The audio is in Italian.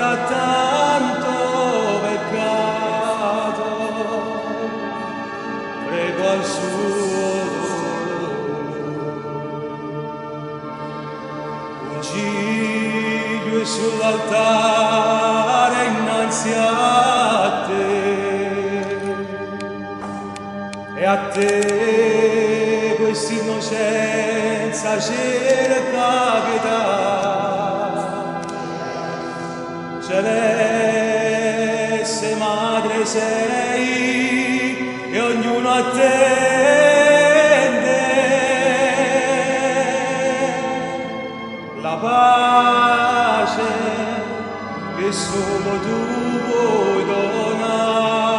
da tanto peccato, prego al suo un ciglio sull'altare innanzi a te, e a te questa innocenza cerca pietà. Celeste madre sei e ognuno attende la pace che solo tu puoi donare.